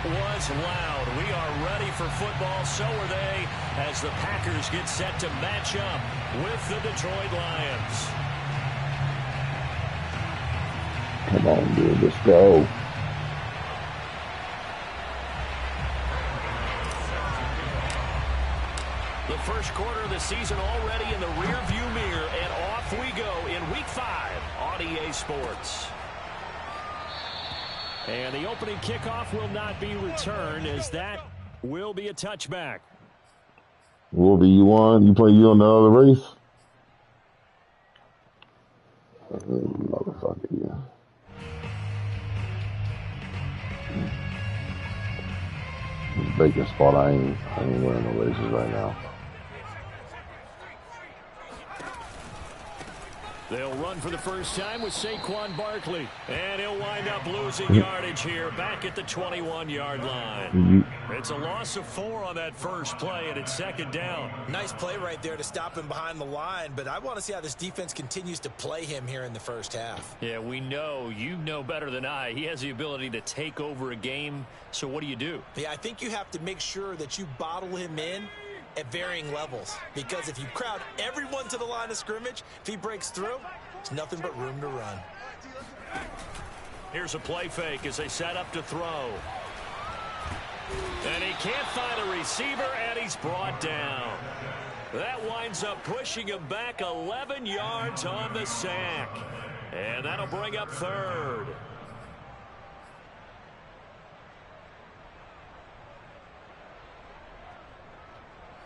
was loud. We are ready for football. So are they, as the Packers get set to match up with the Detroit Lions. Come on, dude. Let's go. The first quarter of the season already in the rearview mirror, and off we go in Week 5 on EA Sports. And the opening kickoff will not be returned, as that will be a touchback. Wolvie, you won? You play you on the other race? Motherfucker, yeah. Bacon spot, I ain't winning no races right now. They'll run for the first time with Saquon Barkley. And he'll wind up losing yardage here back at the 21-yard line. It's a loss of 4 on that first play, and it's second down. Nice play right there to stop him behind the line, but I want to see how this defense continues to play him here in the first half. Yeah, we know. You know better than I. He has the ability to take over a game, so what do you do? Yeah, I think you have to make sure that you bottle him in at varying levels, because if you crowd everyone to the line of scrimmage, if he breaks through, there's nothing but room to run. Here's a play fake as they set up to throw. And he can't find a receiver, and he's brought down. That winds up pushing him back 11 yards on the sack. And that'll bring up third.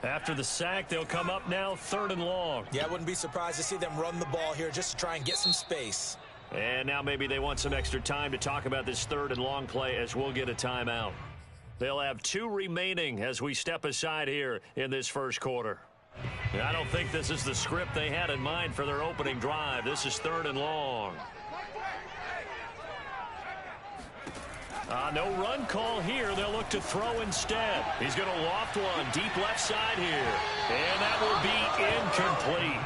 After the sack, they'll come up now 3rd and long. Yeah, I wouldn't be surprised to see them run the ball here just to try and get some space. And now maybe they want some extra time to talk about this 3rd and long play, as we'll get a timeout. They'll have 2 remaining as we step aside here in this first quarter. And I don't think this is the script they had in mind for their opening drive. This is 3rd and long. No run call here. They'll look to throw instead. He's going to loft one deep left side here. And that will be incomplete.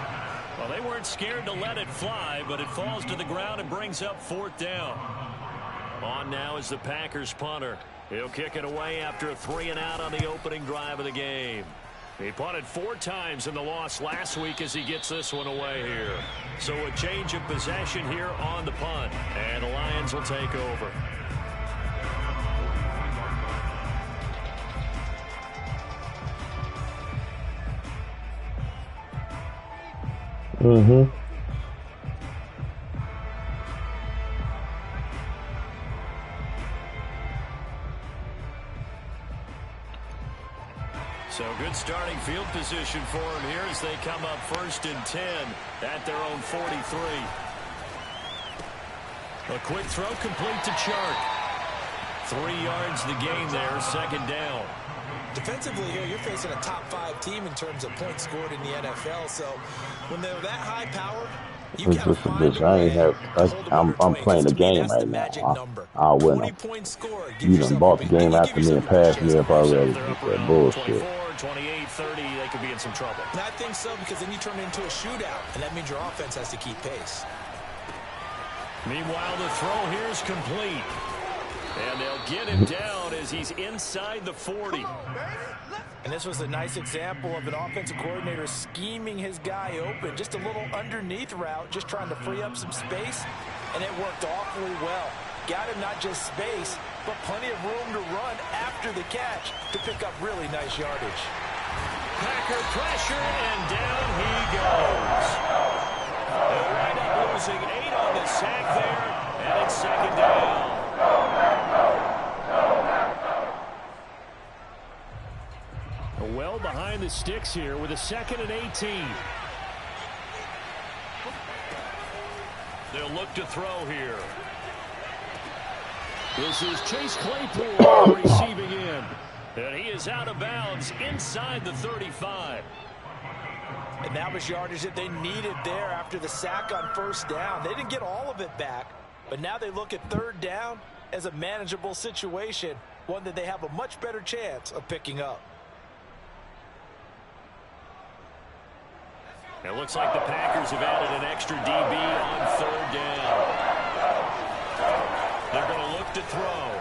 Well, they weren't scared to let it fly, but it falls to the ground and brings up 4th down. On now is the Packers punter. He'll kick it away after a 3-and-out on the opening drive of the game. He punted 4 times in the loss last week as he gets this one away here. So a change of possession here on the punt. And the Lions will take over. So good starting field position for him here as they come up 1st and 10 at their own 43. A quick throw complete to Chark. 3 yards the gain there, 2nd down. Defensively here, you're facing a top 5 team in terms of points scored in the NFL. So when they're that high powered, you gotta find a way. I'm playing the game right now. I'll win them. You done bought the game after me and passed me up already. That bullshit. 28-30, they could be in some trouble. And I think so, because then you turn it into a shootout, and that means your offense has to keep pace. Meanwhile, the throw here is complete. And they'll get him down as he's inside the 40. And this was a nice example of an offensive coordinator scheming his guy open. Just a little underneath route, just trying to free up some space, and it worked awfully well. Got him not just space, but plenty of room to run after the catch to pick up really nice yardage. Packer pressure, and down he goes. They'll wind up losing 8 on the sack there, and it's 2nd down. Well behind the sticks here with a 2nd and 18. They'll look to throw here. This is Chase Claypool receiving in. And he is out of bounds inside the 35. And that was yardage that they needed there after the sack on 1st down. They didn't get all of it back, but now they look at 3rd down as a manageable situation, one that they have a much better chance of picking up. It looks like the Packers have added an extra DB on 3rd down. They're going to look to throw.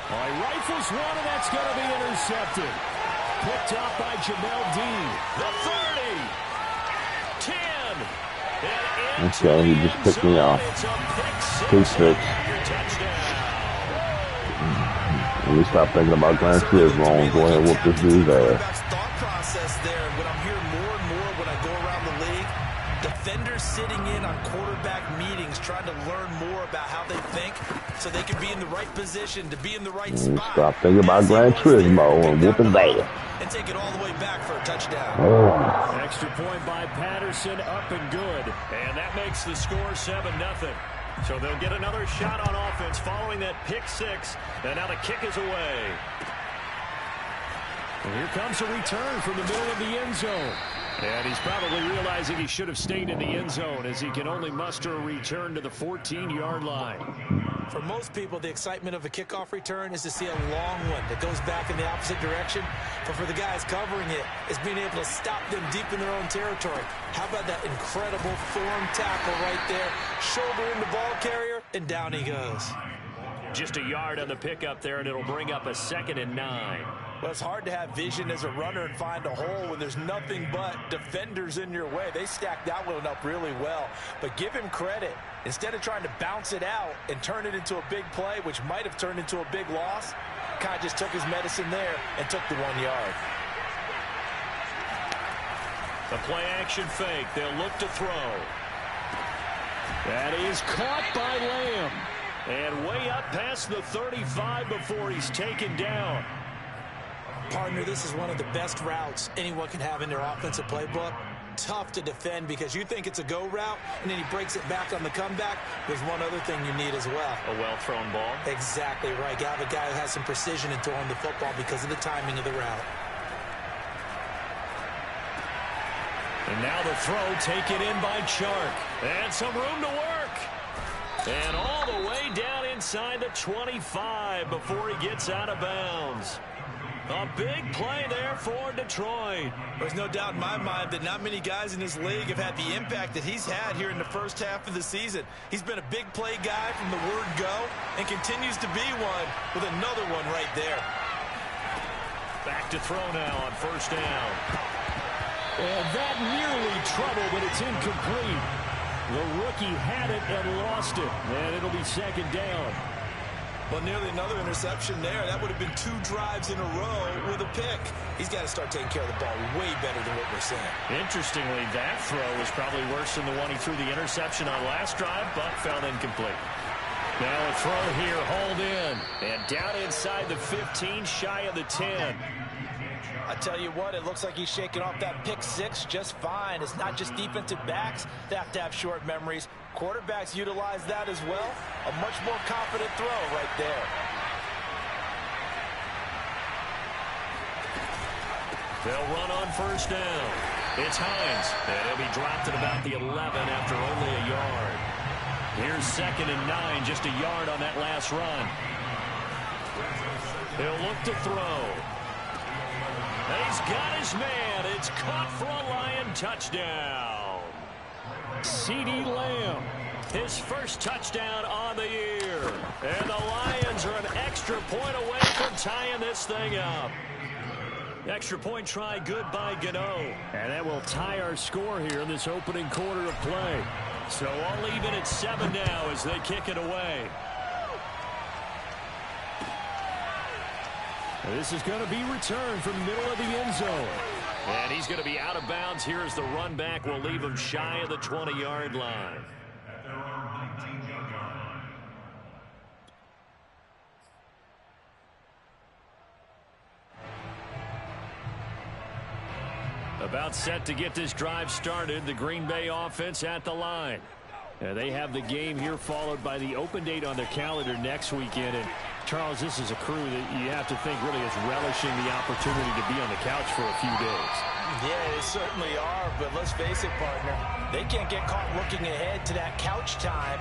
Well, he rifles one, and that's going to be intercepted. Picked up by Jamel Dean. The 30. 10. Okay, he just picked me off. Pick six. When we stop thinking about Gran Turismo, go ahead and whoop this dude's ass. Thought process there, what I'm hearing more and more when I go around the league, defenders sitting in on quarterback meetings trying to learn more about how they think so they can be in the right position to be in the right spot. Stop thinking about Gran Turismo and whoop his ass. And take it all the way back for a touchdown. Oh. Extra point by Patterson, up and good. And that makes the score 7-0. So they'll get another shot on offense following that pick six. And now the kick is away. And here comes a return from the middle of the end zone. And he's probably realizing he should have stayed in the end zone as he can only muster a return to the 14-yard line. For most people, the excitement of a kickoff return is to see a long one that goes back in the opposite direction. But for the guys covering it, it's being able to stop them deep in their own territory. How about that incredible form tackle right there? Shoulder in the ball carrier, and down he goes. Just a yard on the pickup there, and it'll bring up a 2nd and 9. Well, it's hard to have vision as a runner and find a hole when there's nothing but defenders in your way. They stacked that one up really well. But give him credit. Instead of trying to bounce it out and turn it into a big play, which might have turned into a big loss, kind of just took his medicine there and took the 1 yard. The play action fake. They'll look to throw. That is caught by Lamb. And way up past the 35 before he's taken down. Partner, this is one of the best routes anyone can have in their offensive playbook. Tough to defend because you think it's a go route, and then he breaks it back on the comeback. There's one other thing you need as well. A well-thrown ball. Exactly right. You have a guy who has some precision in throwing the football because of the timing of the route. And now the throw taken in by Chark. And some room to work. And all the way down inside the 25 before he gets out of bounds. A big play there for Detroit. There's no doubt in my mind that not many guys in this league have had the impact that he's had here in the first half of the season. He's been a big play guy from the word go and continues to be one with another one right there. Back to throw now on first down. And that nearly trouble, but it's incomplete. The rookie had it and lost it. And it'll be 2nd down. Well, nearly another interception there. That would have been 2 drives in a row with a pick. He's got to start taking care of the ball way better than what we're saying. Interestingly, that throw was probably worse than the one he threw the interception on last drive, but fell incomplete. Now a throw here, hauled in. And down inside the 15, shy of the 10. I tell you what, it looks like he's shaking off that pick six just fine. It's not just defensive backs that have to have short memories. Quarterbacks utilize that as well. A much more confident throw right there. They'll run on first down. It's Hines, and he'll be dropped at about the 11 after only a yard. Here's 2nd and 9, just a yard on that last run. He'll look to throw. He's got his man. It's caught for a Lion touchdown. CeeDee Lamb, his first touchdown on the year. And the Lions are an extra point away from tying this thing up. Extra point try good by Gano. And that will tie our score here in this opening quarter of play. So all even at 7 now as they kick it away. This is going to be returned from the middle of the end zone. And he's going to be out of bounds here as the run back will leave him shy of the 20-yard line. About set to get this drive started, the Green Bay offense at the line. They have the game here followed by the open date on their calendar next weekend. And Charles, this is a crew that you have to think really is relishing the opportunity to be on the couch for a few days. Yeah, they certainly are, but let's face it, partner. They can't get caught looking ahead to that couch time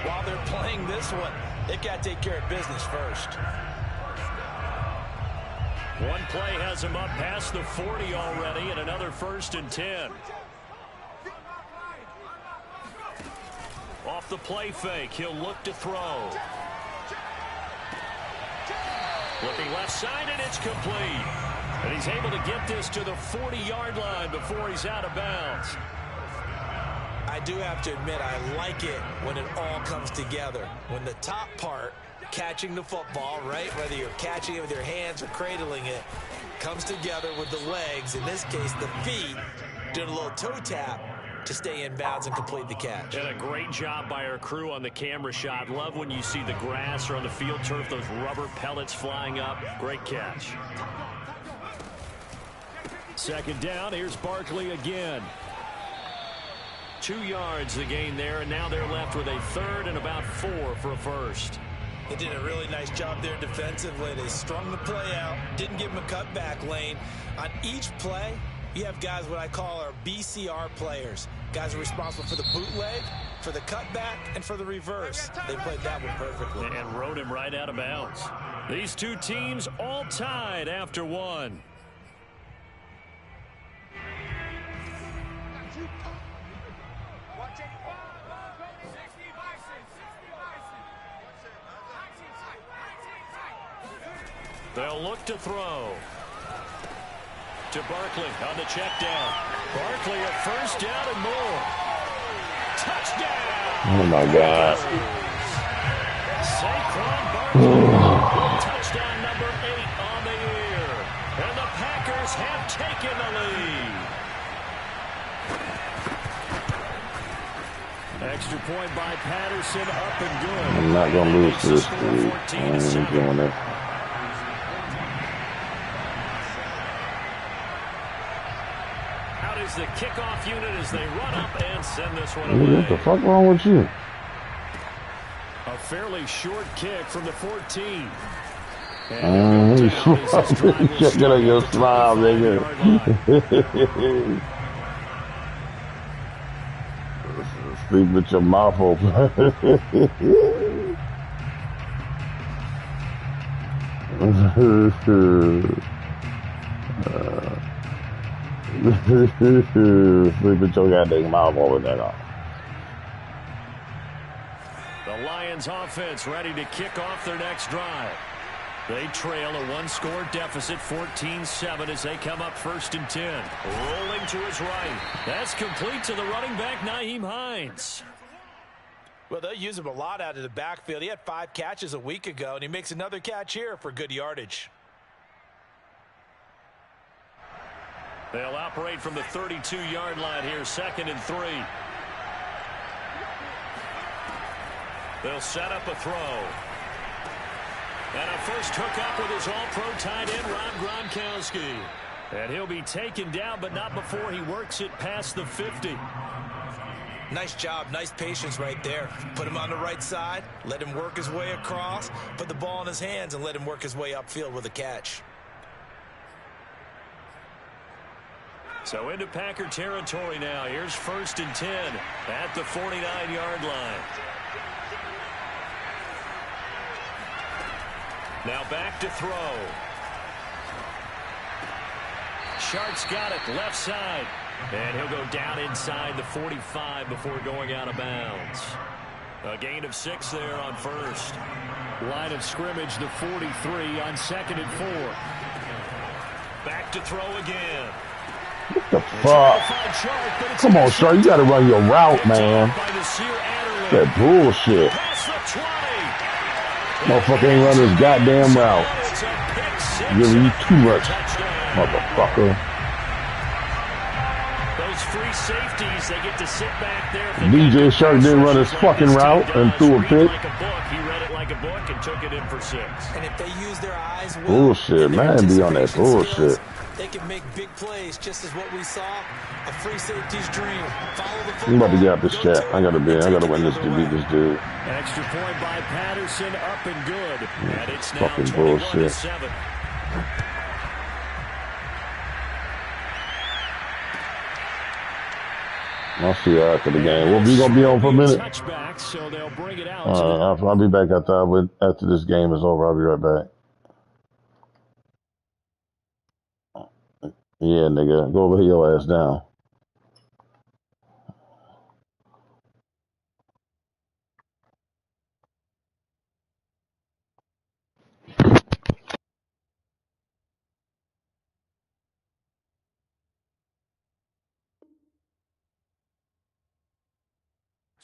while they're playing this one. They've got to take care of business first. One play has him up past the 40 already, and another 1st and 10. Off the play fake, he'll look to throw. Looking left side, and it's complete. And he's able to get this to the 40-yard line before he's out of bounds. I do have to admit, I like it when it all comes together. When the top part, catching the football, right, whether you're catching it with your hands or cradling it, comes together with the legs, in this case the feet, doing a little toe tap to stay in bounds and complete the catch. And a great job by our crew on the camera shot. Love when you see the grass or on the field turf, those rubber pellets flying up. Great catch. Second down, here's Barkley again. 2 yards the gain there, and now they're left with a third and about 4 for a first. They did a really nice job there defensively. They strung the play out, didn't give him a cutback lane. On each play, you have guys what I call our BCR players. Guys are responsible for the bootleg, for the cutback, and for the reverse. They played that one perfectly. And rode him right out of bounds. These two teams all tied after one. They'll look to throw. To Barkley on the check down. Barkley a first down and more. Touchdown! Oh my God. Saquon Barkley. Touchdown number 8 on the year. And the Packers have taken the lead. Extra point by Patterson, up and good. I'm not going to lose to this dude. I ain't doing it. Is the kickoff unit as they run up and send this one away. What the fuck wrong with you? A fairly short kick from the 14. Check out your smile, nigga. Sleep with your mouth open. Sleep with your goddamn mouth over there. The Lions offense ready to kick off their next drive. They trail a 1-score deficit, 14-7, as they come up 1st and 10. Rolling to his right. That's complete to the running back, Nyheim Hines. Well, they'll use him a lot out of the backfield. He had 5 catches a week ago, and he makes another catch here for good yardage. They'll operate from the 32-yard line here, 2nd and 3. They'll set up a throw. And a first hookup with his all-pro tight end, Rob Gronkowski. And he'll be taken down, but not before he works it past the 50. Nice job, nice patience right there. Put him on the right side, let him work his way across, put the ball in his hands, and let him work his way upfield with a catch. So into Packer territory now. Here's 1st and 10 at the 49-yard line. Now back to throw. Sharp's got it left side. And he'll go down inside the 45 before going out of bounds. A gain of 6 there on first. Line of scrimmage, the 43 on 2nd and 4. Back to throw again. What the fuck? Come on, Sharp. You got to run your route, man. That bullshit. Motherfucker ain't running his goddamn route. Giving you too much, motherfucker. Those free safeties, they get to sit back there. DJ Sharp didn't run his fucking route and threw a pick. He read it like a book and took it in for 6. And if they use their eyes well, bullshit, man, be on that bullshit. They can make big plays, just as what we saw. A free safety's dream. Follow the football. I'm about to get out this chat. I gotta win this to beat this dude. Extra point by Patterson, up and good. And it's now fucking bullshit. 21-7. I'll see you after the game. Well, we gonna be on for a minute. Touchback, so they'll bring it out. I'll be back after this game is over. I'll be right back. Yeah, nigga, go lay your ass down.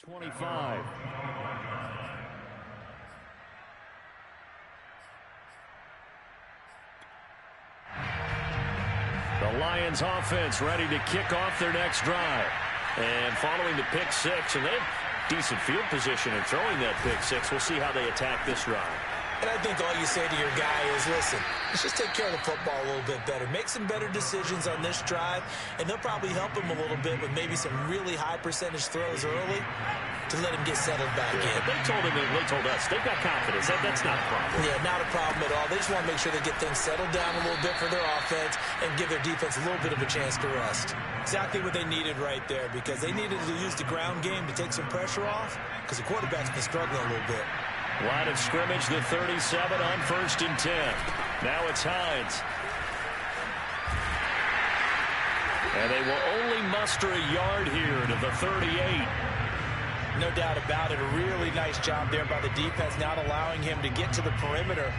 25. The Lions offense ready to kick off their next drive. And following the pick six, and they have decent field position in throwing that pick six. We'll see how they attack this drive. And I think all you say to your guy is, listen, let's just take care of the football a little bit better. Make some better decisions on this drive, and they'll probably help him a little bit with maybe some really high percentage throws early to let him get settled back in. But they told him, they told us, they've got confidence. That's not a problem. Yeah, not a problem at all. They just want to make sure they get things settled down a little bit for their offense and give their defense a little bit of a chance to rest. Exactly what they needed right there, because they needed to use the ground game to take some pressure off, because the quarterback's been struggling a little bit. Line of scrimmage, the 37 on 1st and 10. Now it's Hines. And they will only muster a yard here to the 38. No doubt about it. A really nice job there by the defense, not allowing him to get to the perimeter.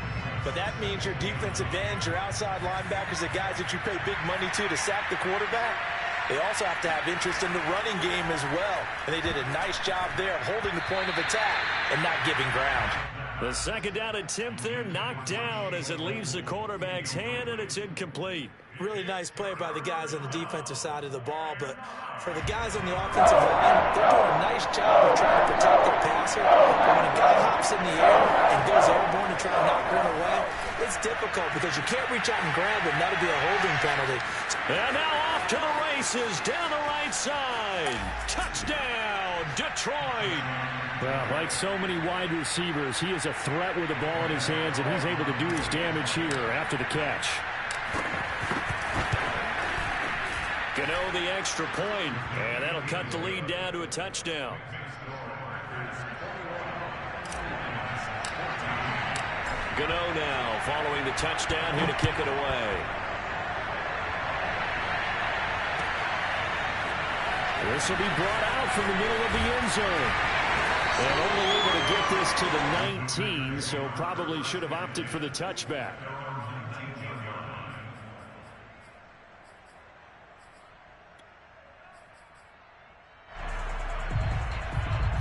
But that means your defensive ends, your outside linebackers, the guys that you pay big money to sack the quarterback, they also have to have interest in the running game as well. And they did a nice job there of holding the point of attack and not giving ground. The second down attempt there knocked down as it leaves the quarterback's hand, and it's incomplete. Really nice play by the guys on the defensive side of the ball, but for the guys on the offensive line, they're doing a nice job of trying to protect their passer. But when a guy hops in the air and goes airborne to try and knock one away, it's difficult because you can't reach out and grab it, and that'll be a holding penalty. And now off to the races down the right side. Touchdown, Detroit. Well, like so many wide receivers, he is a threat with the ball in his hands, and he's able to do his damage here after the catch. Gano the extra point, and that'll cut the lead down to a touchdown. Gano now following the touchdown here to kick it away. This will be brought out from the middle of the end zone. And only able to get this to the 19, so probably should have opted for the touchback.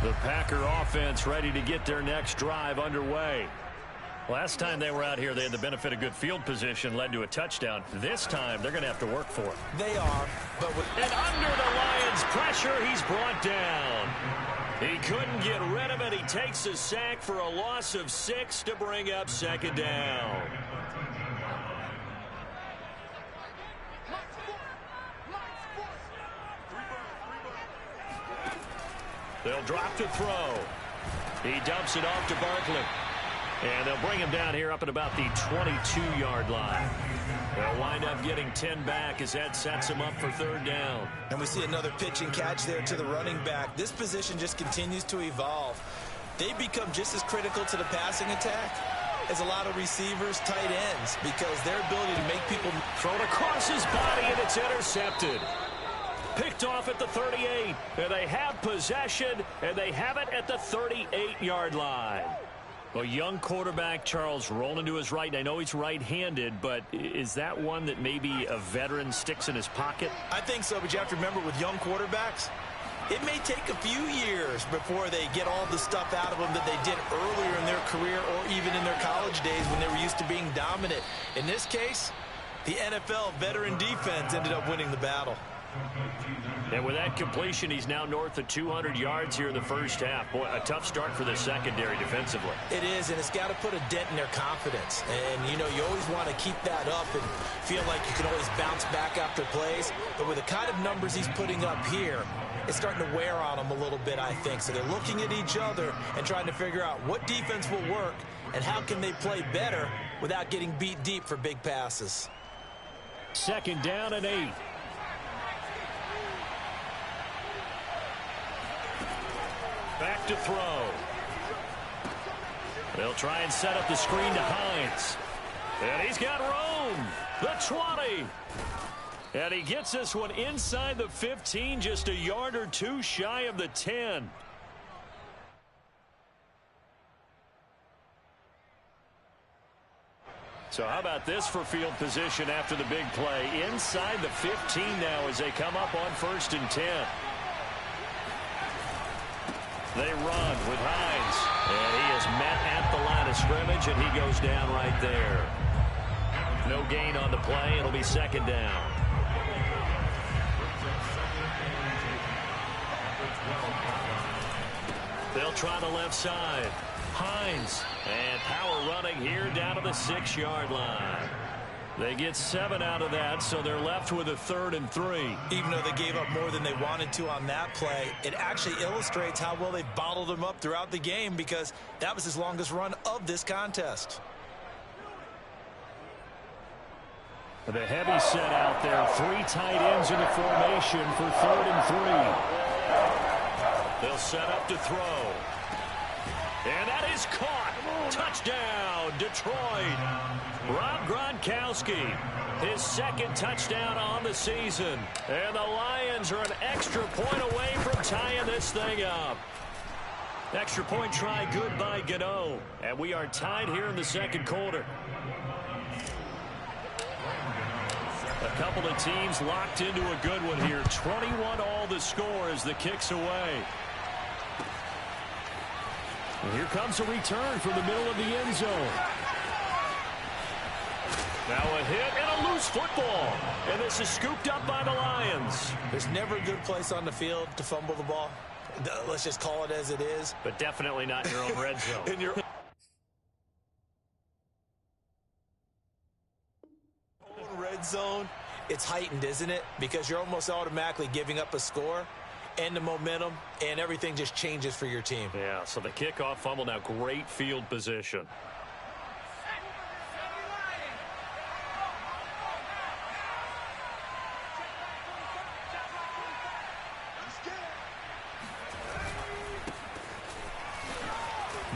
The Packer offense ready to get their next drive underway. Last time they were out here, they had the benefit of good field position, led to a touchdown. This time, they're going to have to work for it. They are, but with... And under the Lions' pressure, he's brought down. He couldn't get rid of it. He takes a sack for a loss of 6 to bring up second down. They'll drop to throw. He dumps it off to Barkley. And they'll bring him down here up at about the 22-yard line. They'll wind up getting 10 back as that sets him up for third down. And we see another pitch and catch there to the running back. This position just continues to evolve. They become just as critical to the passing attack as a lot of receivers, tight ends, because their ability to make people... Thrown across his body, and it's intercepted. Picked off at the 38. And they have possession, and they have it at the 38-yard line. Well, young quarterback Charles rolling to his right. And I know he's right-handed, but is that one that maybe a veteran sticks in his pocket? I think so, but you have to remember with young quarterbacks, it may take a few years before they get all the stuff out of them that they did earlier in their career or even in their college days when they were used to being dominant. In this case, the NFL veteran defense ended up winning the battle. And with that completion, he's now north of 200 yards here in the first half. Boy, a tough start for the secondary defensively. It is, and it's got to put a dent in their confidence. And, you know, you always want to keep that up and feel like you can always bounce back after plays. But with the kind of numbers he's putting up here, it's starting to wear on them a little bit, I think. So they're looking at each other and trying to figure out what defense will work and how can they play better without getting beat deep for big passes. Second down and 8. Back to throw. They'll try and set up the screen to Hines. And he's got room. The 20. And he gets this one inside the 15, just a yard or two shy of the 10. So how about this for field position after the big play? Inside the 15 now as they come up on 1st and 10. They run with Hines. And he is met at the line of scrimmage, and he goes down right there. No gain on the play. It'll be second down. They'll try the left side. Hines. And power running here down to the 6-yard line. They get 7 out of that, so they're left with a 3rd and 3. Even though they gave up more than they wanted to on that play, it actually illustrates how well they bottled them up throughout the game, because that was his longest run of this contest. The heavy set out there. 3 tight ends in the formation for 3rd and 3. They'll set up to throw. And that is caught. Touchdown, Detroit. Rob Gronkowski, his 2nd touchdown on the season. And the Lions are an extra point away from tying this thing up. Extra point try good by Gano. And we are tied here in the 2nd quarter. A couple of teams locked into a good one here. 21-all the score as the kick's away. And here comes a return from the middle of the end zone. Now a hit and a loose football. And this is scooped up by the Lions. There's never a good place on the field to fumble the ball. Let's just call it as it is. But definitely not in your own red zone. In your own red zone, it's heightened, isn't it? Because you're almost automatically giving up a score and the momentum, and everything just changes for your team. Yeah, so the kickoff fumble, now great field position.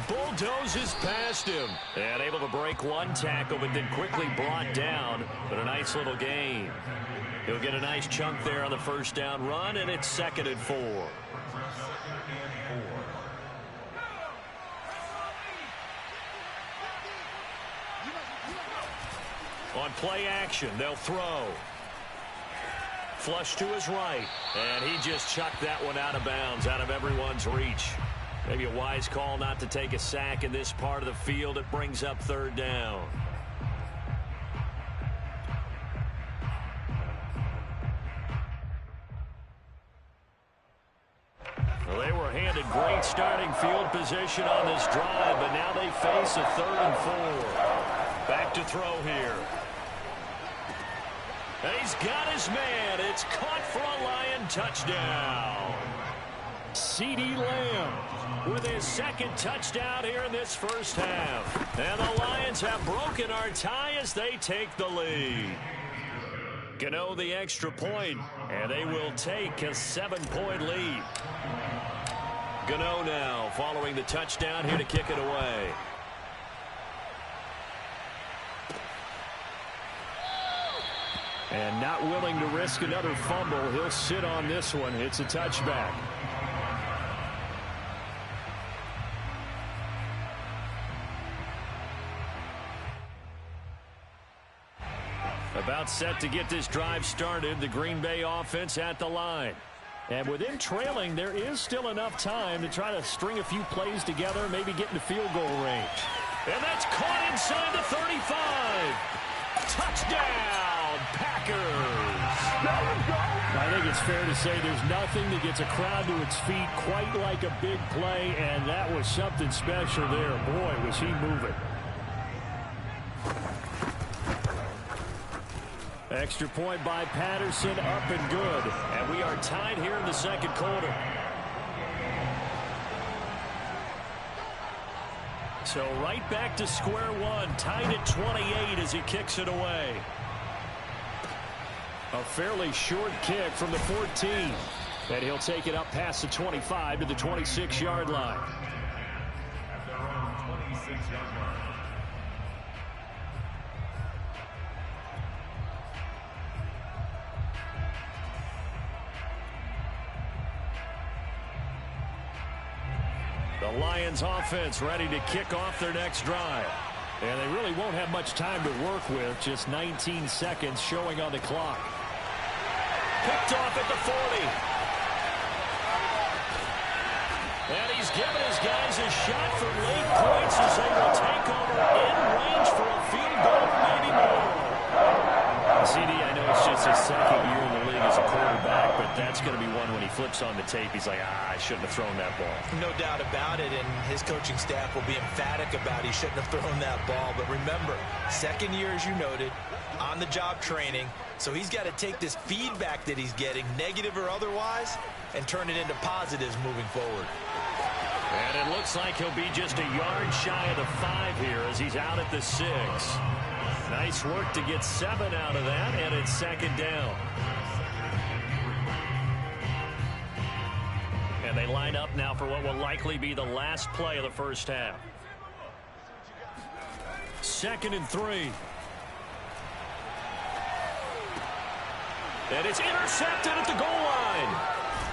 Bulldozes past him. And able to break one tackle, but then quickly brought down. But a nice little gain. He'll get a nice chunk there on the 1st down run, and it's 2nd and 4. On play action, they'll throw. Flush to his right, and he just chucked that one out of bounds, out of everyone's reach. Maybe a wise call not to take a sack in this part of the field. It brings up 3rd down. Well, they were handed great starting field position on this drive, but now they face a 3rd and 4. Back to throw here. And he's got his man. It's caught for a Lion touchdown. CeeDee Lamb with his 2nd touchdown here in this 1st half. And the Lions have broken our tie as they take the lead. Gano the extra point, and they will take a 7-point lead. Gano now following the touchdown here to kick it away. And not willing to risk another fumble, he'll sit on this one. It's a touchback. About set to get this drive started, the Green Bay offense at the line. And with him trailing, there is still enough time to try to string a few plays together, maybe get into field goal range. And that's caught inside the 35. Touchdown, Packers. I think it's fair to say there's nothing that gets a crowd to its feet quite like a big play, and that was something special there. Boy, was he moving. Extra point by Patterson, up and good. And we are tied here in the 2nd quarter. So right back to square one, tied at 28 as he kicks it away. A fairly short kick from the 14. And he'll take it up past the 25 to the 26-yard line. The Lions offense ready to kick off their next drive. And they really won't have much time to work with. Just 19 seconds showing on the clock. Picked off at the 40. And he's given his guys a shot for late points as they will take over in range for a field goal, maybe more. CD, I know it's just his second year in the league as a quarterback, but that's going to be one when he flips on the tape. He's like, I shouldn't have thrown that ball. No doubt about it, and his coaching staff will be emphatic about he shouldn't have thrown that ball. But remember, second year, as you noted, on-the-job training, so he's got to take this feedback that he's getting, negative or otherwise, and turn it into positives moving forward. And it looks like he'll be just a yard shy of the 5 here as he's out at the 6. Nice work to get 7 out of that, and it's second down. And they line up now for what will likely be the last play of the first half. 2nd and 3. And it's intercepted at the goal line.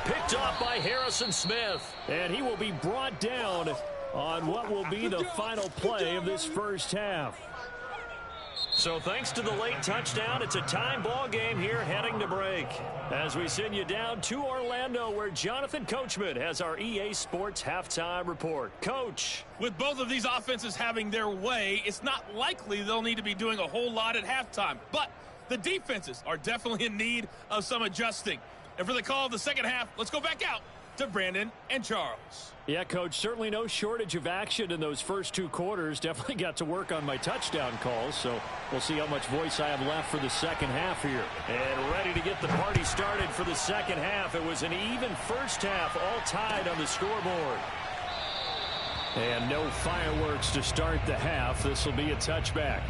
Picked off by Harrison Smith. And he will be brought down on what will be the final play of this first half. So thanks to the late touchdown, it's a time ball game here heading to break. As we send you down to Orlando, where Jonathan Coachman has our EA Sports halftime report. Coach. With both of these offenses having their way, it's not likely they'll need to be doing a whole lot at halftime. But the defenses are definitely in need of some adjusting. And for the call of the second half, let's go back out to Brandon and Charles. Yeah, Coach, certainly no shortage of action in those first 2 quarters. Definitely got to work on my touchdown calls, so we'll see how much voice I have left for the second half here. And ready to get the party started for the second half. It was an even first half, all tied on the scoreboard. And no fireworks to start the half. This will be a touchback.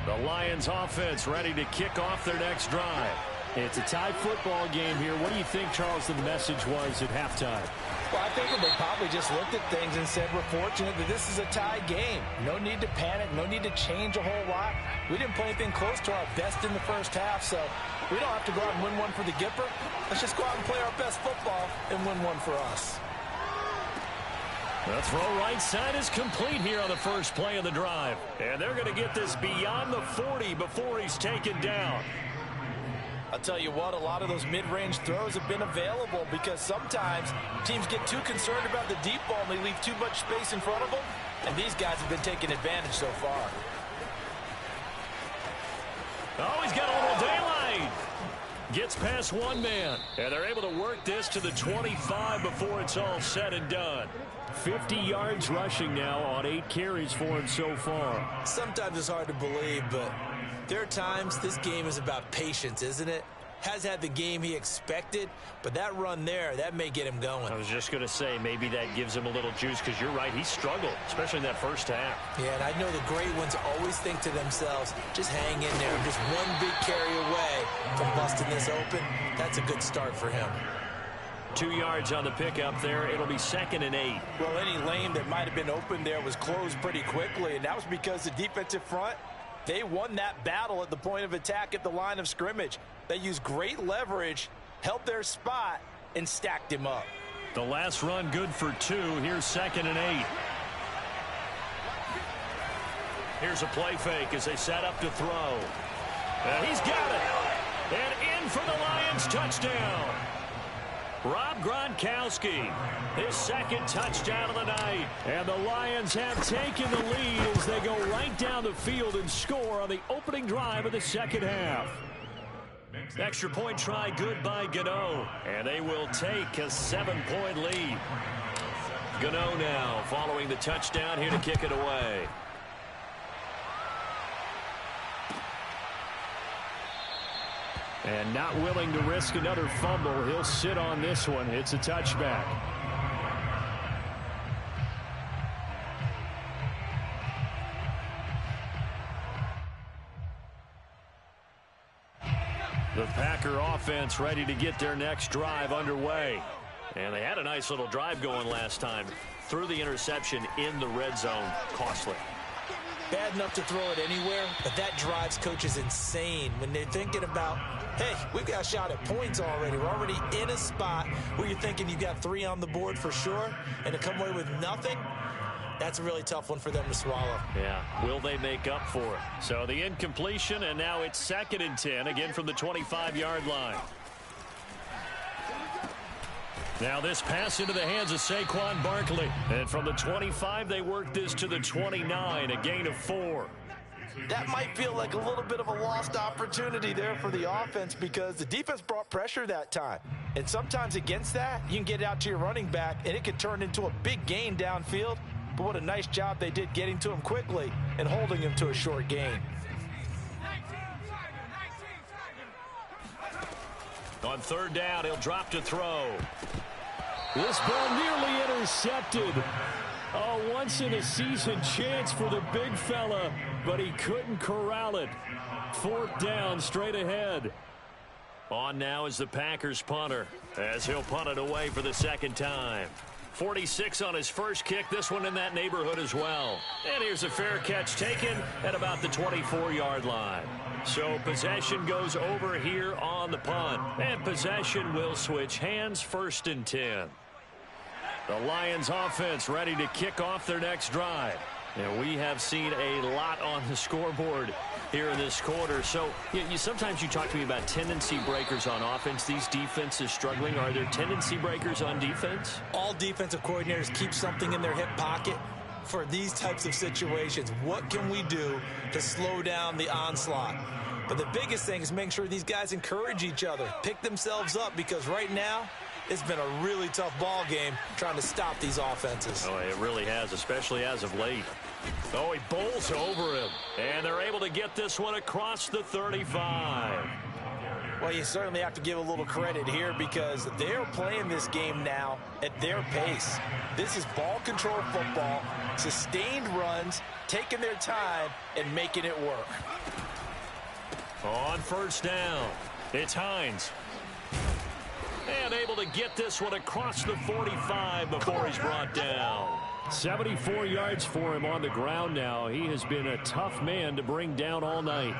The Lions offense ready to kick off their next drive. It's a tie football game here. What do you think, Charles, the message was at halftime? Well, I think they probably just looked at things and said, we're fortunate that this is a tie game. No need to panic. No need to change a whole lot. We didn't play anything close to our best in the first half, so we don't have to go out and win one for the Gipper. Let's just go out and play our best football and win one for us. The throw right side is complete here on the first play of the drive. And they're going to get this beyond the 40 before he's taken down. I'll tell you what, a lot of those mid-range throws have been available because sometimes teams get too concerned about the deep ball and they leave too much space in front of them. And these guys have been taking advantage so far. Oh, he's got a little daylight. Gets past one man. And they're able to work this to the 25 before it's all said and done. 50 yards rushing now on 8 carries for him so far. Sometimes it's hard to believe, but there are times this game is about patience, isn't it? Has had the game he expected, but that run there, that may get him going. I was just going to say, maybe that gives him a little juice because you're right, he struggled, especially in that first half. Yeah, and I know the great ones always think to themselves, just hang in there. Just one big carry away from busting this open. That's a good start for him. 2 yards on the pickup there. It'll be 2nd and 8. Well, any lane that might have been open there was closed pretty quickly, and that was because the defensive front, they won that battle at the point of attack at the line of scrimmage. They used great leverage, held their spot, and stacked him up. The last run good for 2. Here's 2nd and 8. Here's a play fake as they set up to throw. And he's got it. And in for the Lions touchdown. Rob Gronkowski, his 2nd touchdown of the night. And the Lions have taken the lead as they go right down the field and score on the opening drive of the second half. Extra point try good by Gano. And they will take a 7-point lead. Gano now following the touchdown here to kick it away. And not willing to risk another fumble. He'll sit on this one. It's a touchback. The Packer offense ready to get their next drive underway. And they had a nice little drive going last time. Threw the interception in the red zone. Costly. Bad enough to throw it anywhere, but that drives coaches insane when they're thinking about, hey, we've got a shot at points already. We're already in a spot where you're thinking you got 3 on the board for sure, and to come away with nothing, that's a really tough one for them to swallow. Yeah, will they make up for it? So the incompletion, and now it's 2nd and 10, again from the 25-yard line. Now this pass into the hands of Saquon Barkley. And from the 25, they work this to the 29, a gain of 4. That might feel like a little bit of a lost opportunity there for the offense because the defense brought pressure that time. And sometimes against that, you can get out to your running back, and it could turn into a big gain downfield. But what a nice job they did getting to him quickly and holding him to a short gain. On third down, he'll drop to throw. This ball nearly intercepted. A once-in-a-season chance for the big fella, but he couldn't corral it. Fourth down, straight ahead. On now is the Packers punter, as he'll punt it away for the second time. 46 on his first kick, this one in that neighborhood as well. And here's a fair catch taken at about the 24-yard line. So possession goes over here on the punt. And possession will switch hands, 1st and 10. The Lions offense ready to kick off their next drive. And we have seen a lot on the scoreboard here in this quarter. So sometimes you talk to me about tendency breakers on offense. These defenses struggling. Are there tendency breakers on defense? All defensive coordinators keep something in their hip pocket for these types of situations. What can we do to slow down the onslaught? But the biggest thing is making sure these guys encourage each other, pick themselves up, because right now it's been a really tough ball game trying to stop these offenses. Oh, it really has, especially as of late. Oh, he bowls over him. And they're able to get this one across the 35. Well, you certainly have to give a little credit here because they're playing this game now at their pace. This is ball control football, sustained runs, taking their time and making it work. On first down, it's Hines. And able to get this one across the 45 before he's brought down. 74 yards for him on the ground now. He has been a tough man to bring down all night.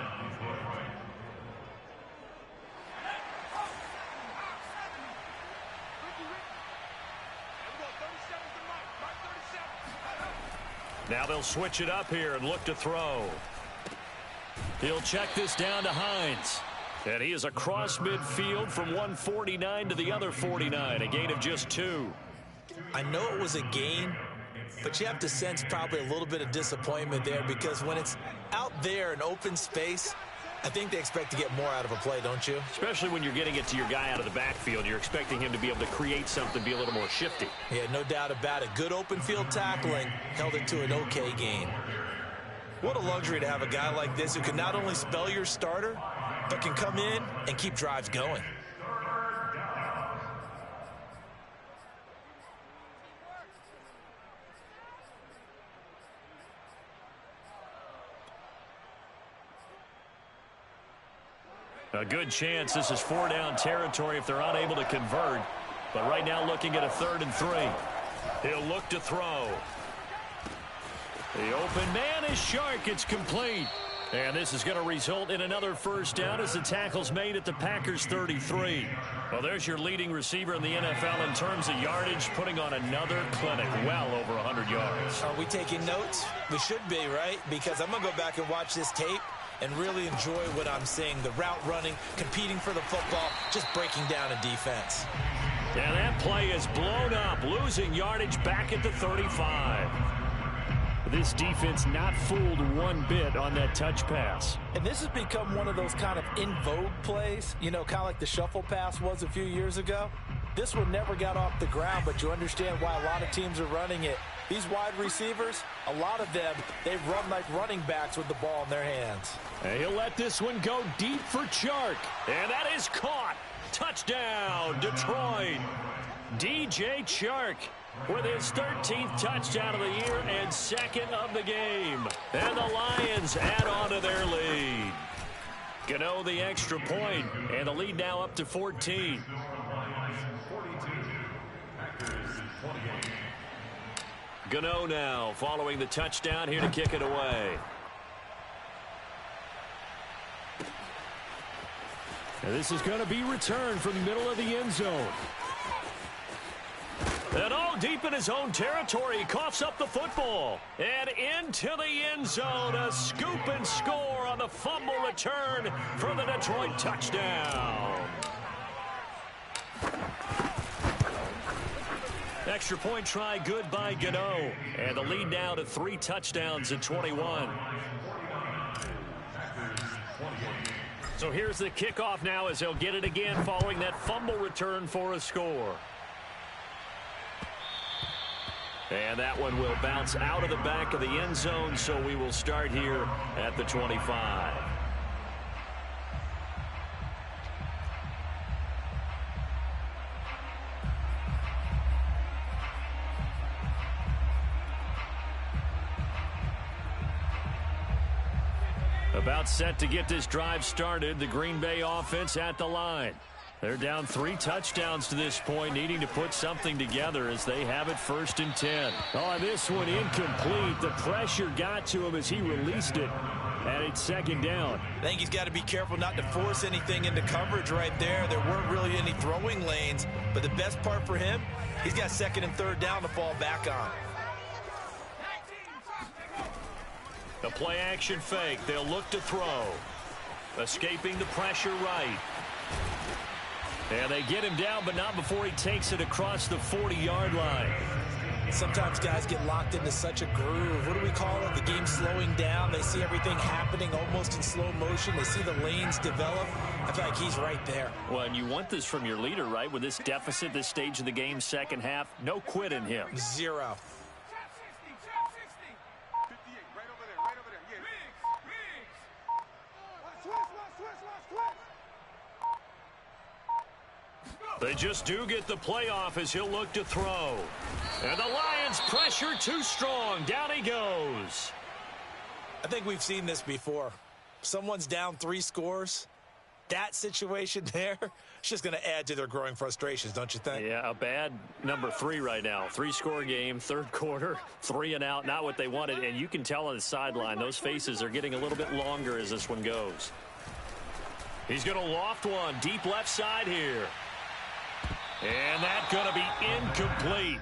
Now they'll switch it up here and look to throw. He'll check this down to Hines. And he is across midfield from 149 to the other 49, a gain of just 2. I know it was a gain, but you have to sense probably a little bit of disappointment there because when it's out there in open space, I think they expect to get more out of a play, don't you? Especially when you're getting it to your guy out of the backfield. You're expecting him to be able to create something, be a little more shifty. Yeah, no doubt about it. Good open field tackling held it to an okay gain. What a luxury to have a guy like this who can not only spell your starter, but can come in and keep drives going. A good chance this is 4-down territory if they're unable to convert. But right now looking at a 3rd and 3. He'll look to throw. The open man is Shark. It's complete. And this is going to result in another first down as the tackle's made at the Packers 33. Well, there's your leading receiver in the NFL in terms of yardage, putting on another clinic, well over 100 yards. Are we taking notes? We should be, right? Because I'm going to go back and watch this tape and really enjoy what I'm seeing. The route running, competing for the football, just breaking down a defense. And that play is blown up, losing yardage back at the 35. This defense not fooled one bit on that touch pass. And this has become one of those kind of in vogue plays, you know, kind of like the shuffle pass was a few years ago. This one never got off the ground, but you understand why a lot of teams are running it. These wide receivers, a lot of them, they run like running backs with the ball in their hands. And he'll let this one go deep for Chark. And that is caught. Touchdown, Detroit. DJ Chark with his 13th touchdown of the year and 2nd of the game. And the Lions add on to their lead. Gano the extra point, and the lead now up to 14. Gano now following the touchdown here to kick it away. And this is going to be returned from the middle of the end zone. And all deep in his own territory, he coughs up the football. And into the end zone, a scoop and score on the fumble return for the Detroit touchdown. Extra point try good by Gano. And the lead now to 3 touchdowns at 21. So here's the kickoff now as they'll get it again following that fumble return for a score. And that one will bounce out of the back of the end zone, so we will start here at the 25. About set to get this drive started, the Green Bay offense at the line. They're down 3 touchdowns to this point, needing to put something together as they have it 1st and 10. Oh, this one incomplete. The pressure got to him as he released it. And it's 2nd down. I think he's got to be careful not to force anything into coverage right there. There weren't really any throwing lanes, but the best part for him, he's got 2nd and 3rd down to fall back on. The play action fake. They'll look to throw. Escaping the pressure right. And they get him down, but not before he takes it across the 40-yard line. Sometimes guys get locked into such a groove. What do we call it? The game slowing down. They see everything happening almost in slow motion. They see the lanes develop. I feel like he's right there. Well, and you want this from your leader, right? With this deficit, this stage of the game, second half, no quit in him. 0. They just do get the playoff as he'll look to throw. And the Lions pressure too strong. Down he goes. I think we've seen this before. Someone's down 3 scores. That situation there, it's just going to add to their growing frustrations, don't you think? Yeah, a bad number 3 right now. 3-score game, 3rd quarter, 3 and out. Not what they wanted. And you can tell on the sideline, those faces are getting a little bit longer as this one goes. He's going to loft one deep left side here. And that's going to be incomplete.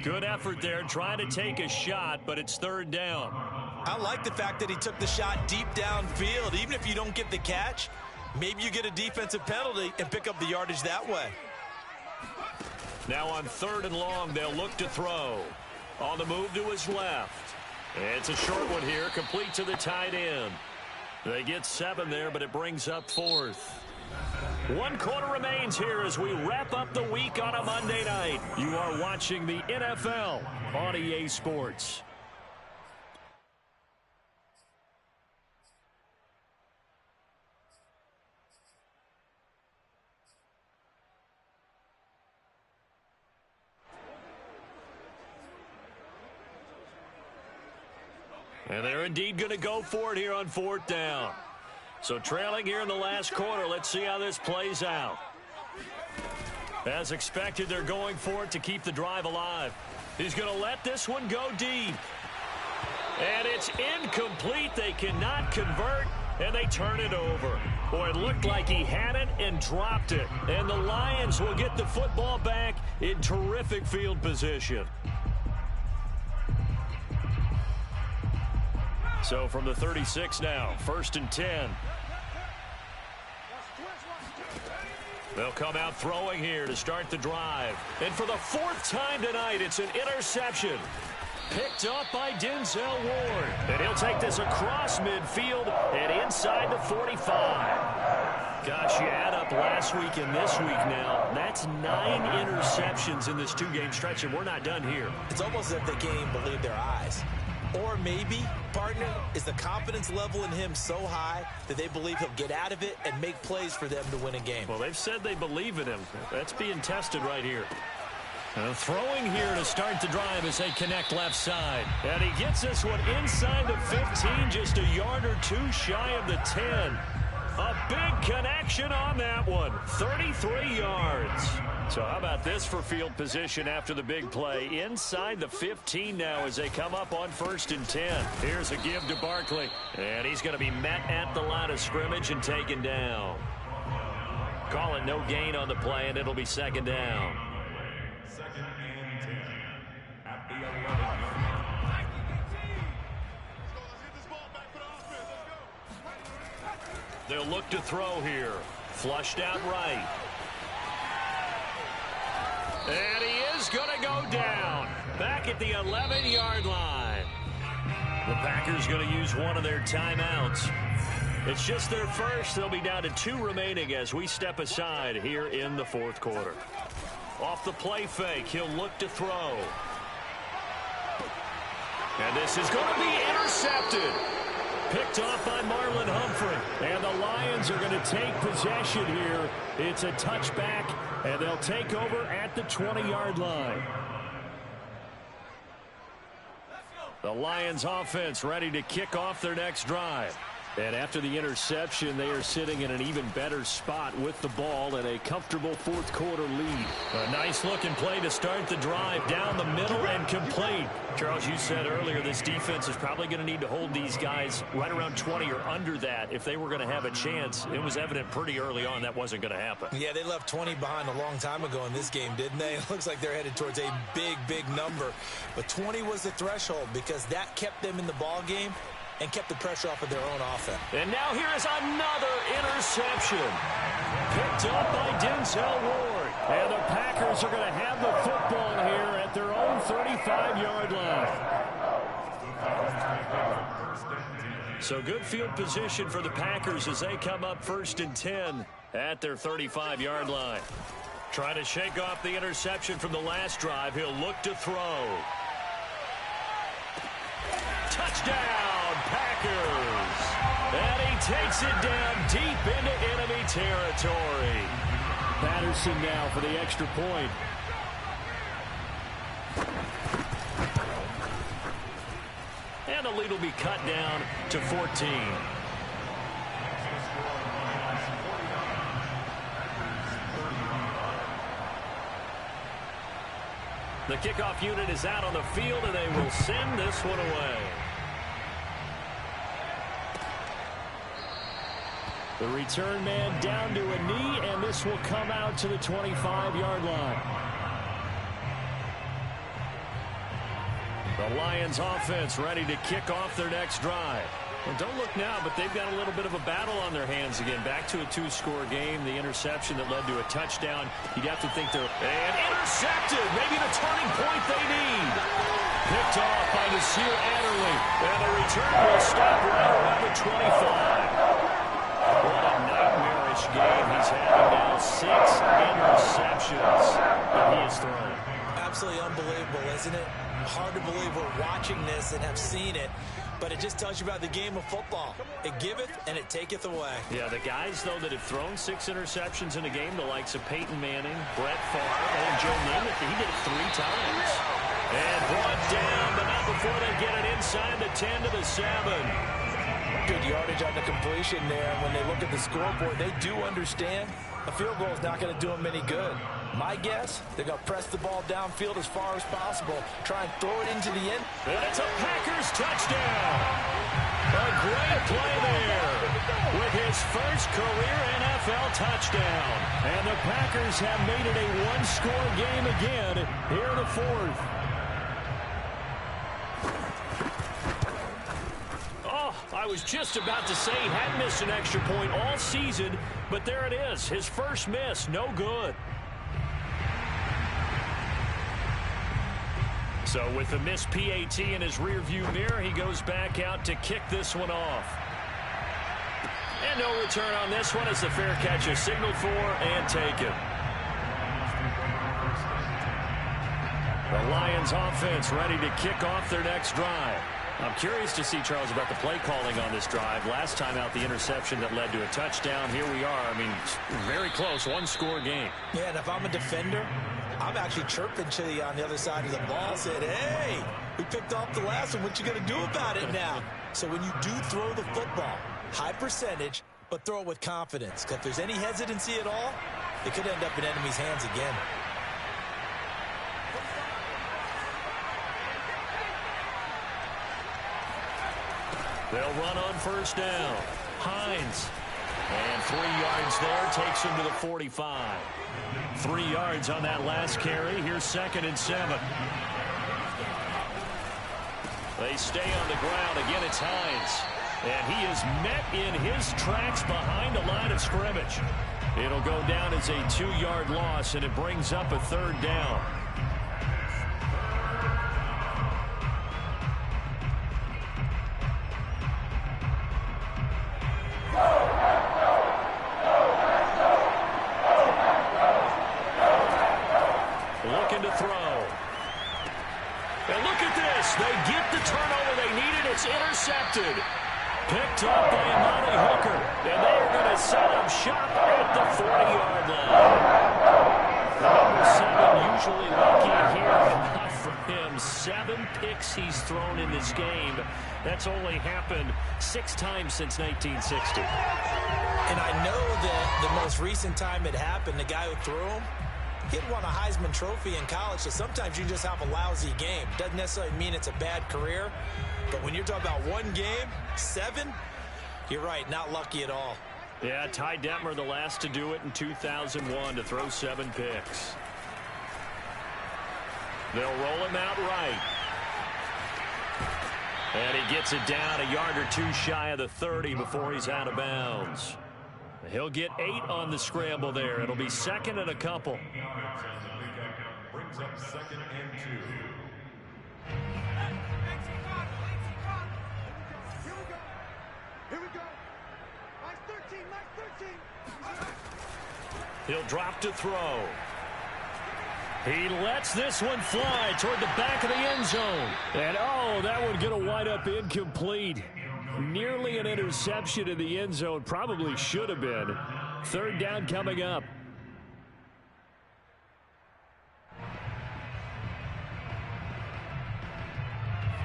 Good effort there trying to take a shot, but it's 3rd down. I like the fact that he took the shot deep downfield. Even if you don't get the catch, maybe you get a defensive penalty and pick up the yardage that way. Now on 3rd and long, they'll look to throw. On the move to his left. It's a short one here, complete to the tight end. They get 7 there, but it brings up 4th. 1 quarter remains here as we wrap up the week on a Monday night. You are watching the NFL on EA Sports. And they're indeed going to go for it here on 4th down. So trailing here in the last quarter, let's see how this plays out. As expected, they're going for it to keep the drive alive. He's going to let this one go deep. And it's incomplete. They cannot convert, and they turn it over. Boy, it looked like he had it and dropped it. And the Lions will get the football back in terrific field position. So from the 36 now, 1st and 10. They'll come out throwing here to start the drive. And for the 4th time tonight, it's an interception. Picked up by Denzel Ward. And he'll take this across midfield and inside the 45. Gosh, you add up last week and this week now. That's 9 interceptions in this 2-game stretch, and we're not done here. It's almost as if they can't even believe their eyes. Or maybe, partner, is the confidence level in him so high that they believe he'll get out of it and make plays for them to win a game. Well, they've said they believe in him. That's being tested right here. Throwing here to start the drive as they connect left side. And he gets this one inside the 15, just a yard or 2 shy of the 10. A big connection on that one, 33 yards. So how about this for field position after the big play? Inside the 15 now as they come up on 1st and 10. Here's a give to Barkley. And he's going to be met at the line of scrimmage and taken down. Call it no gain on the play, and it'll be 2nd down. 2nd and 10 at the 11. They'll look to throw here. Flushed out right. And he is is going to go down. Back at the 11-yard line. The Packers going to use one of their timeouts. It's just their first. They'll be down to 2 remaining as we step aside here in the fourth quarter. Off the play fake, he'll look to throw. And this is going to be intercepted. Picked off by Marlon Humphrey. And the Lions are going to take possession here. It's a touchback, and they'll take over at the 20-yard line. The Lions offense ready to kick off their next drive. And after the interception, they are sitting in an even better spot with the ball and a comfortable fourth quarter lead. A nice looking play to start the drive down the middle and complete. Charles, you said earlier this defense is probably going to need to hold these guys right around 20 or under that if they were going to have a chance. It was evident pretty early on that wasn't going to happen. Yeah, they left 20 behind a long time ago in this game, didn't they? It looks like they're headed towards a big number. But 20 was the threshold because that kept them in the ball game and kept the pressure off of their own offense. And now here is another interception. Picked up by Denzel Ward. And the Packers are going to have the football here at their own 35-yard line. So good field position for the Packers as they come up 1st and 10 at their 35-yard line. Trying to shake off the interception from the last drive. He'll look to throw. Touchdown, Packers. And he takes it down deep into enemy territory. Patterson now for the extra point. And the lead will be cut down to 14. The kickoff unit is out on the field, and they will send this one away. The return man down to a knee, and this will come out to the 25-yard line. The Lions offense ready to kick off their next drive. Well, don't look now, but they've got a little bit of a battle on their hands again. Back to a 2-score game. The interception that led to a touchdown. You'd have to think they're... And intercepted! Maybe the turning point they need. Picked off by Nasir Adderley. And the return will stop right around the 25. What a nightmarish game he's having now. 6 interceptions that he has thrown. Absolutely unbelievable, isn't it? Hard to believe we're watching this and have seen it. But it just tells you about the game of football. It giveth and it taketh away. Yeah, the guys, though, that have thrown 6 interceptions in a game, the likes of Peyton Manning, Brett Favre, and Joe Namath, he did it 3 times. And brought down, but not before they get it inside the 10 to the 7. Good yardage on the completion there. When they look at the scoreboard, they do understand a field goal is not going to do them any good. My guess, they're going to press the ball downfield as far as possible, try and throw it into the end. And it's a Packers touchdown. A great play there with his first career NFL touchdown. And the Packers have made it a 1-score game again here in the 4th. I was just about to say he hadn't missed an extra point all season, but there it is. His first miss, no good. So with the missed PAT in his rearview mirror, he goes back out to kick this one off. And no return on this one as the fair catch is signaled for and taken. The Lions offense ready to kick off their next drive. I'm curious to see, Charles, about the play calling on this drive. Last time out, the interception that led to a touchdown. Here we are. I mean, very close, 1-score game. Yeah, and if I'm a defender, I'm actually chirping to you on the other side of the ball, saying, hey, we picked off the last one. What you going to do about it now? So when you do throw the football, high percentage, but throw it with confidence. Because if there's any hesitancy at all, it could end up in enemy's hands again. They'll run on first down. Hines. And 3 yards there takes him to the 45. 3 yards on that last carry. Here's 2nd and 7. They stay on the ground. Again, it's Hines. And he is met in his tracks behind the line of scrimmage. It'll go down as a 2-yard loss, and it brings up a 3rd down. intercepted. Picked up by Amani Hooker. And they are going to set up shop at the 40-yard line. The number 7 usually lucky here. Not for him. 7 picks he's thrown in this game. That's only happened 6 times since 1960. And I know that the most recent time it happened, the guy who threw him, he'd won a Heisman Trophy in college, so sometimes you just have a lousy game. Doesn't necessarily mean it's a bad career, but when you're talking about one game, 7, you're right, not lucky at all. Yeah, Ty Detmer, the last to do it in 2001, to throw 7 picks. They'll roll him out right. And he gets it down a yard or 2 shy of the 30 before he's out of bounds. He'll get 8 on the scramble there. It'll be 2nd and a couple. Brings up 2nd and 2. He'll drop to throw. He lets this one fly toward the back of the end zone. And, oh, that one going to wind up incomplete. Nearly an interception in the end zone. Probably should have been. 3rd down coming up.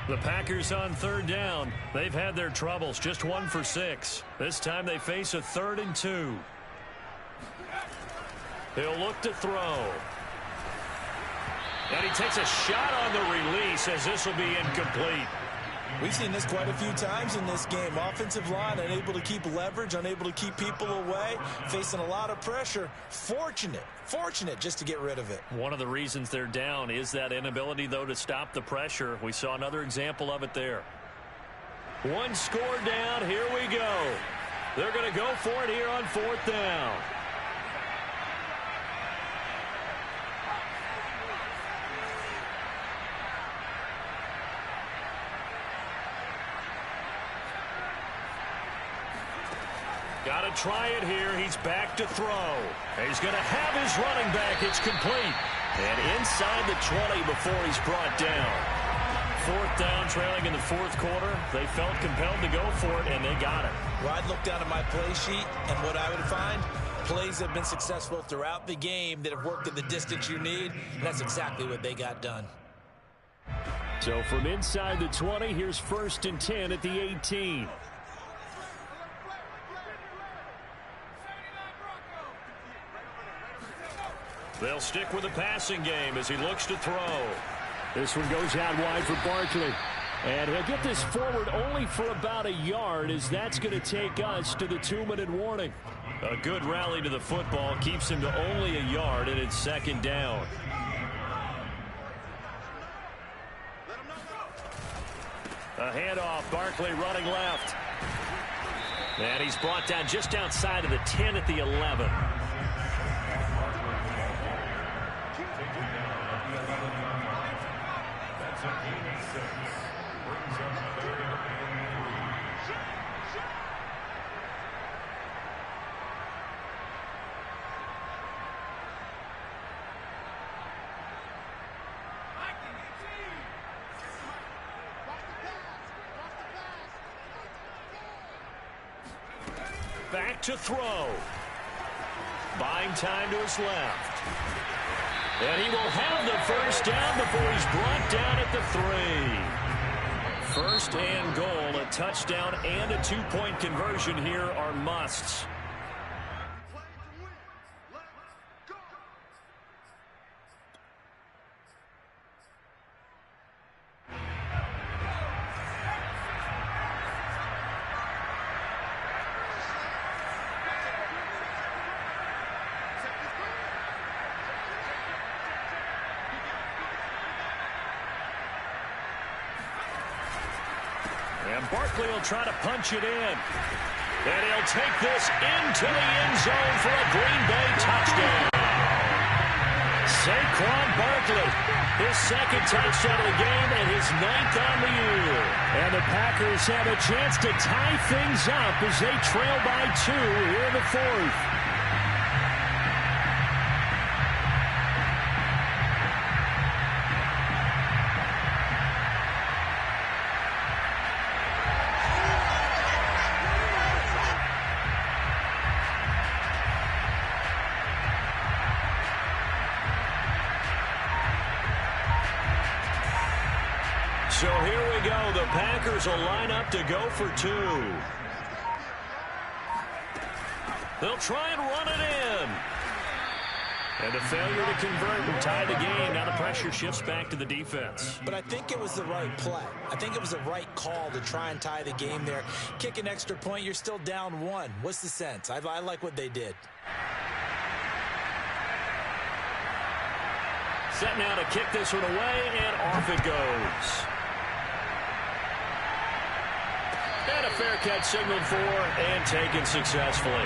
The Packers on 3rd down. They've had their troubles. Just 1 for 6. This time they face a 3rd and 2. He'll look to throw. And he takes a shot on the release as this will be incomplete. We've seen this quite a few times in this game. Offensive line unable to keep leverage, unable to keep people away, facing a lot of pressure. Fortunate just to get rid of it. One of the reasons they're down is that inability, though, to stop the pressure. We saw another example of it there. 1 score down. Here we go. They're going to go for it here on 4th down. Got to try it here. He's back to throw. He's going to have his running back. It's complete. And inside the 20 before he's brought down. 4th down, trailing in the 4th quarter. They felt compelled to go for it, and they got it. Well, I'd look down at my play sheet, and what I would find, plays have been successful throughout the game that have worked at the distance you need, and that's exactly what they got done. So from inside the 20, here's 1st and 10 at the 18. They'll stick with the passing game as he looks to throw. This one goes out wide for Barkley. And he'll get this forward only for about a yard, as that's going to take us to the 2-minute warning. A good rally to the football keeps him to only a yard, and it's 2nd down. A handoff, Barkley running left. And he's brought down just outside of the 10 at the 11. Back to throw. Buying time to his left. And he will have the 1st down before he's brought down at the 3. 1st and goal. A touchdown and a 2-point conversion here are musts. And Barkley will try to punch it in. And he'll take this into the end zone for a Green Bay touchdown. Saquon Barkley, his 2nd touchdown of the game and his 9th on the year. And the Packers have a chance to tie things up as they trail by 2 here in the 4th. So here we go. The Packers will line up to go for two. They'll try and run it in. And a failure to convert and tie the game. Now the pressure shifts back to the defense. But I think it was the right play. I think it was the right call to try and tie the game there. Kick an extra point, you're still down one. What's the sense? I like what they did. Set now to kick this one away, and off it goes. And a fair catch signaled for and taken successfully.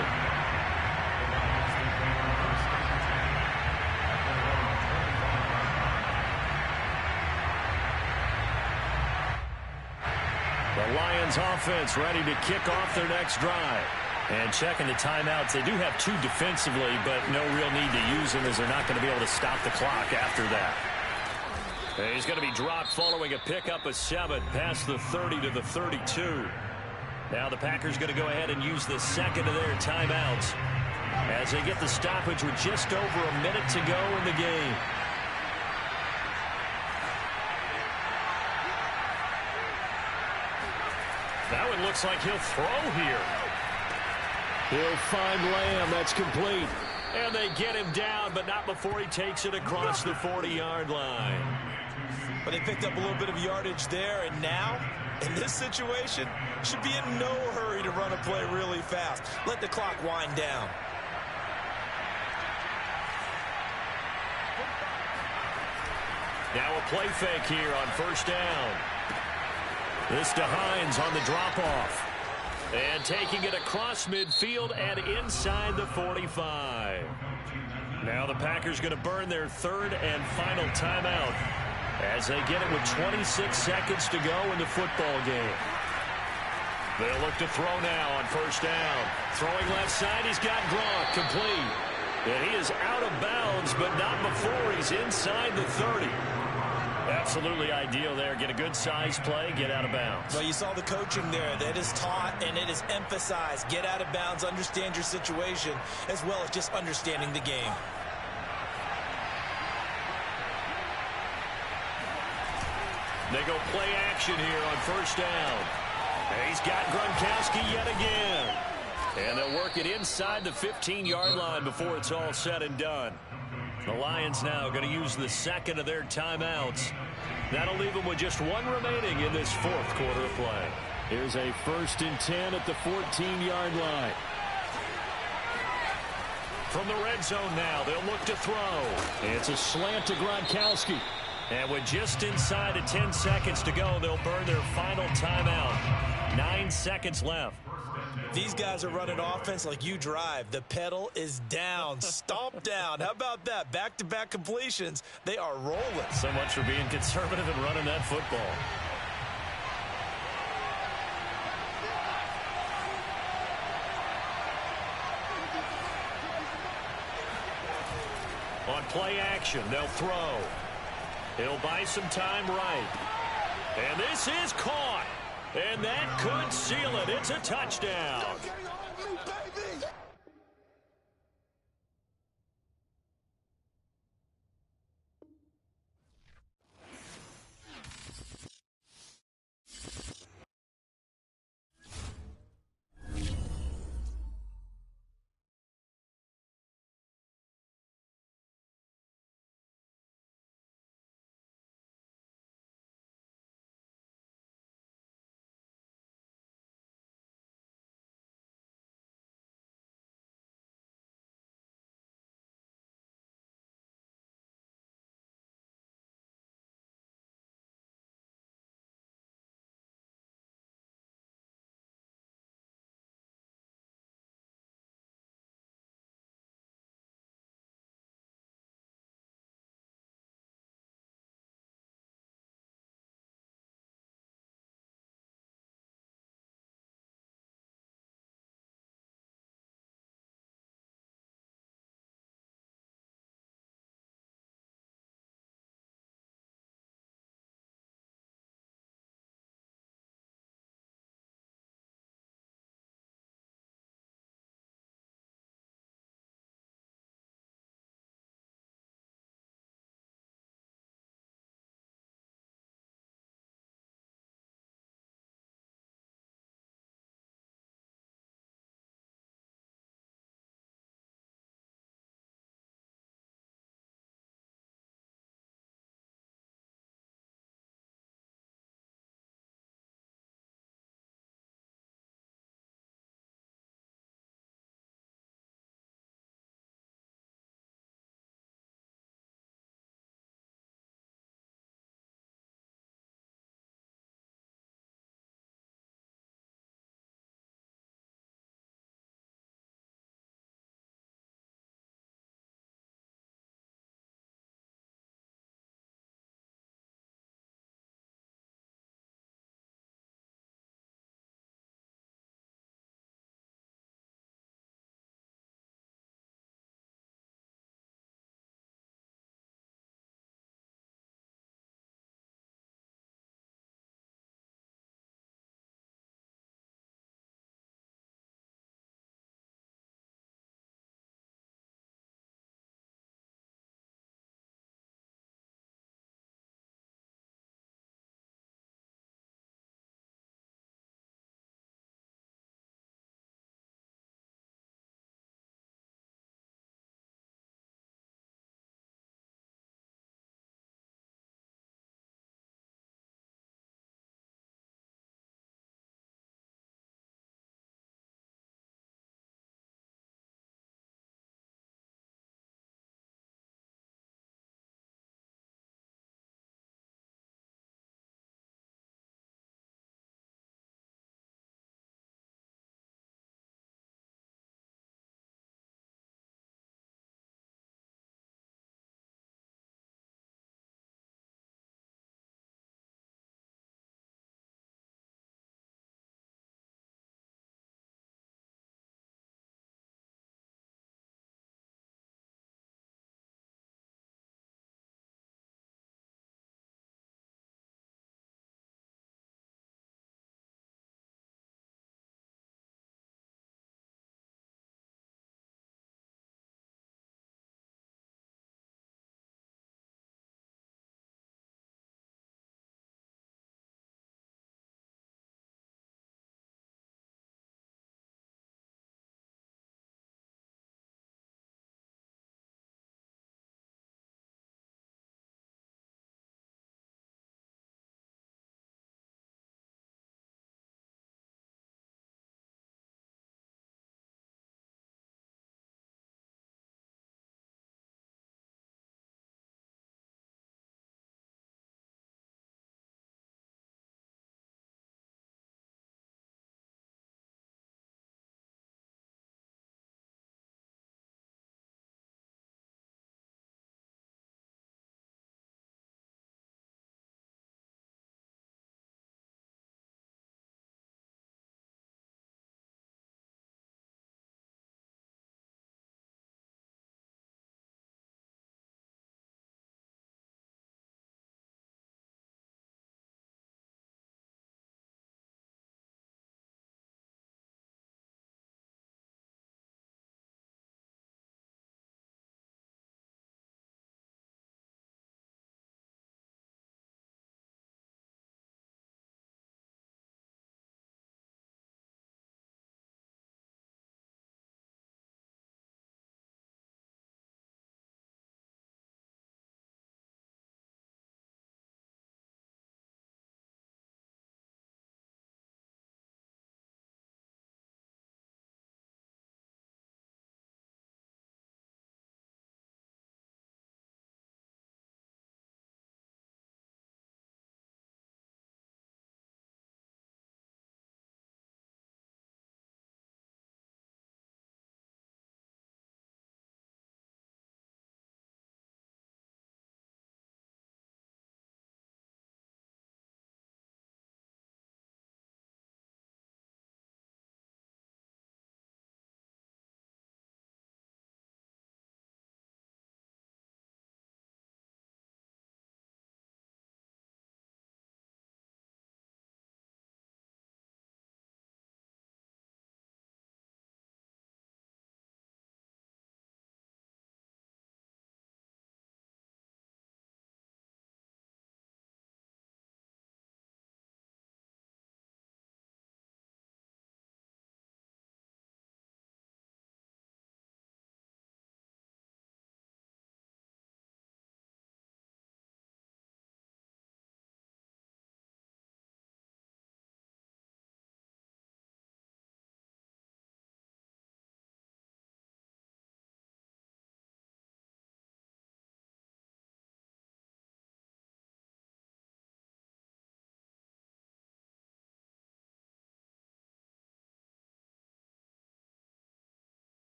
The Lions offense ready to kick off their next drive. And checking the timeouts, they do have two defensively, but no real need to use them as they're not going to be able to stop the clock after that. And he's going to be dropped following a pickup of 7 past the 30 to the 32. Now the Packers going to go ahead and use the second of their timeouts as they get the stoppage with just over a minute to go in the game. That one looks like he'll throw here. He'll find Lamb. That's complete. And they get him down, but not before he takes it across the 40-yard line. But they picked up a little bit of yardage there, and now, in this situation, should be in no hurry to run a play really fast. Let the clock wind down. Now a play fake here on first down. This to Hines on the drop-off. And taking it across midfield and inside the 45. Now the Packers going to burn their third and final timeout as they get it with 26 seconds to go in the football game. They'll look to throw now on first down. Throwing left side, he's got Gronk complete. And he is out of bounds, but not before he's inside the 30. Absolutely ideal there. Get a good size play, get out of bounds. Well, you saw the coaching there. That is taught and it is emphasized. Get out of bounds, understand your situation, as well as just understanding the game. They go play action here on first down. And he's got Gronkowski yet again. And they'll work it inside the 15-yard line before it's all said and done. The Lions now going to use the second of their timeouts. That'll leave them with just one remaining in this fourth quarter of play. Here's a 1st and 10 at the 14-yard line. From the red zone now, they'll look to throw. It's a slant to Gronkowski. And with just inside of 10 seconds to go, they'll burn their final timeout. 9 seconds left. These guys are running offense like you drive. The pedal is down, stomp down. How about that? Back-to-back completions. They are rolling. So much for being conservative and running that football. On play action, they'll throw. He'll buy some time right. And this is caught. And that could seal it. It's a touchdown.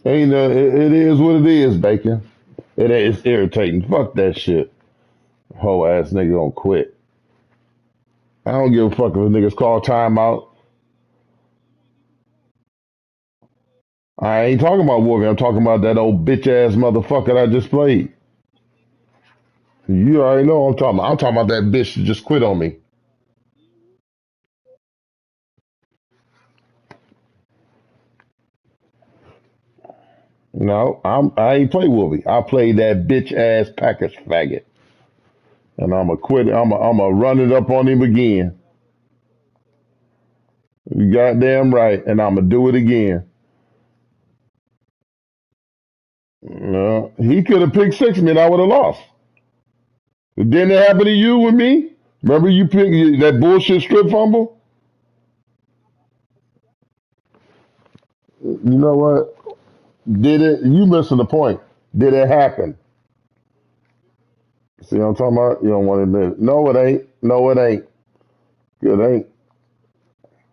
Ain't it is what it is, Bacon. It's irritating. Fuck that shit. Whole ass nigga gonna quit. I don't give a fuck if a niggas call timeout. I ain't talking about Wolverine. I'm talking about that old bitch ass motherfucker that I just played. You already know what I'm talking about. I'm talking about that bitch that just quit on me. No, I ain't play Wolverine. I played that bitch ass Packers faggot. And I'ma quit. I'ma run it up on him again. You goddamn right. And I'ma do it again. No, he could have picked six me and I would have lost. Didn't it happen to you with me? Remember you picked that bullshit strip fumble? You know what? Did it? You missing the point. Did it happen? See what I'm talking about? You don't want to admit it. No, it ain't. No, it ain't. It ain't.